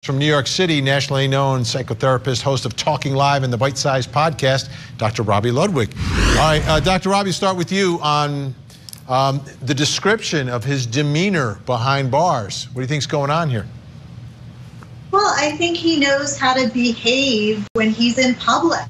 From New York City, nationally known psychotherapist, host of Talking Live and the Bite Size podcast, Dr. Robi Ludwig. All right, Dr. Robi, start with you on the description of his demeanor behind bars. What do you think's going on here? Well, I think he knows how to behave when he's in public.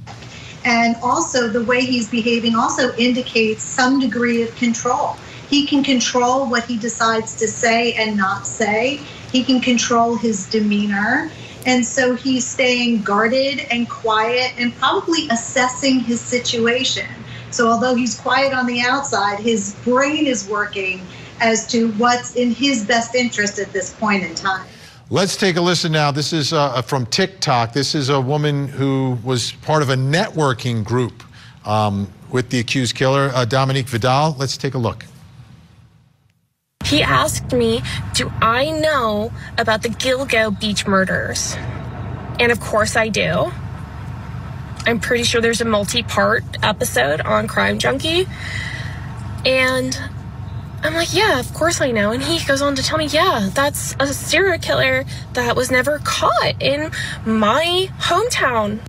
And also the way he's behaving also indicates some degree of control. He can control what he decides to say and not say. He can control his demeanor. And so he's staying guarded and quiet and probably assessing his situation. So although he's quiet on the outside, his brain is working as to what's in his best interest at this point in time. Let's take a listen now. This is from TikTok. This is a woman who was part of a networking group with the accused killer, Dominique Vidal. Let's take a look. He asked me, do I know about the Gilgo beach murders? And of course I do. I'm pretty sure there's a multi-part episode on Crime Junkie. And I'm like, yeah, of course I know. And he goes on to tell me, yeah, that's a serial killer that was never caught in my hometown.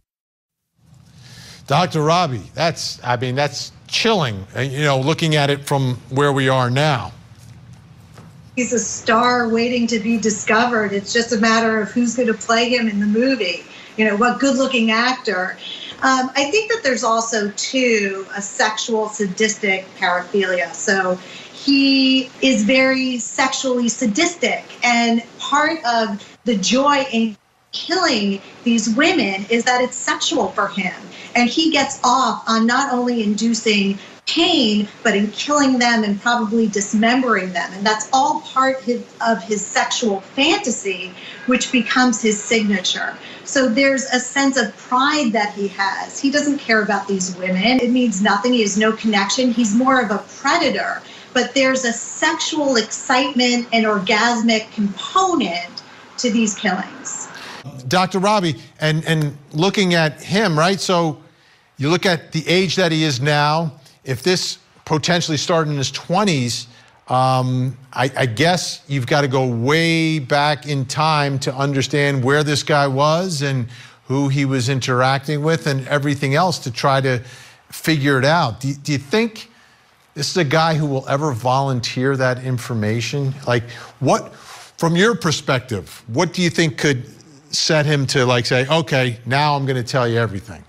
Dr. Robi, that's chilling, looking at it from where we are now. He's a star waiting to be discovered. It's just a matter of who's going to play him in the movie. What good-looking actor. I think that there's also, too, a sexual sadistic paraphilia. So he is very sexually sadistic, and part of the joy in killing these women is that it's sexual for him. And he gets off on not only inducing pain, but in killing them and probably dismembering them. And that's all part of his sexual fantasy, which becomes his signature. So there's a sense of pride that he has. He doesn't care about these women. It means nothing. He has no connection. He's more of a predator. But there's a sexual excitement and orgasmic component to these killings. Dr. Robi, and looking at him, right? So you look at the age that he is now. If this potentially started in his 20s, I guess you've got to go way back in time to understand where this guy was and who he was interacting with and everything else to try to figure it out. Do you think this is a guy who will ever volunteer that information? Like, what, from your perspective, what do you think could set him to say, okay, now I'm going to tell you everything?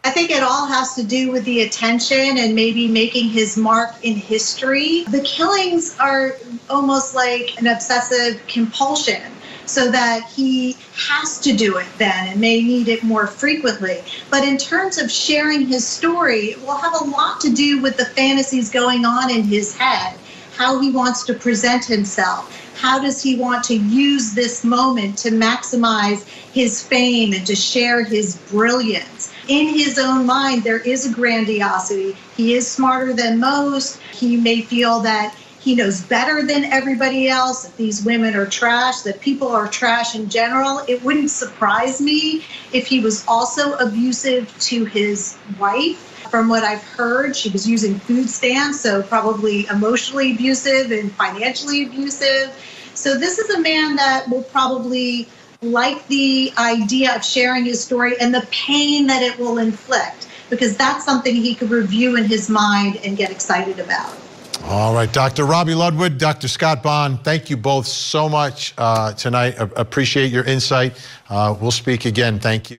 I think it all has to do with the attention and maybe making his mark in history. The killings are almost like an obsessive compulsion, so that he has to do it then and may need it more frequently. But in terms of sharing his story, it will have a lot to do with the fantasies going on in his head, how he wants to present himself. How does he want to use this moment to maximize his fame and to share his brilliance? In his own mind, there is a grandiosity. He is smarter than most. He may feel that he knows better than everybody else, that these women are trash, that people are trash in general. It wouldn't surprise me if he was also abusive to his wife. From what I've heard, she was using food stamps, so probably emotionally abusive and financially abusive. So this is a man that will probably like the idea of sharing his story and the pain that it will inflict, because that's something he could review in his mind and get excited about. All right, Dr. Robi Ludwig, Dr. Scott Bond, thank you both so much tonight. Appreciate your insight. We'll speak again. Thank you.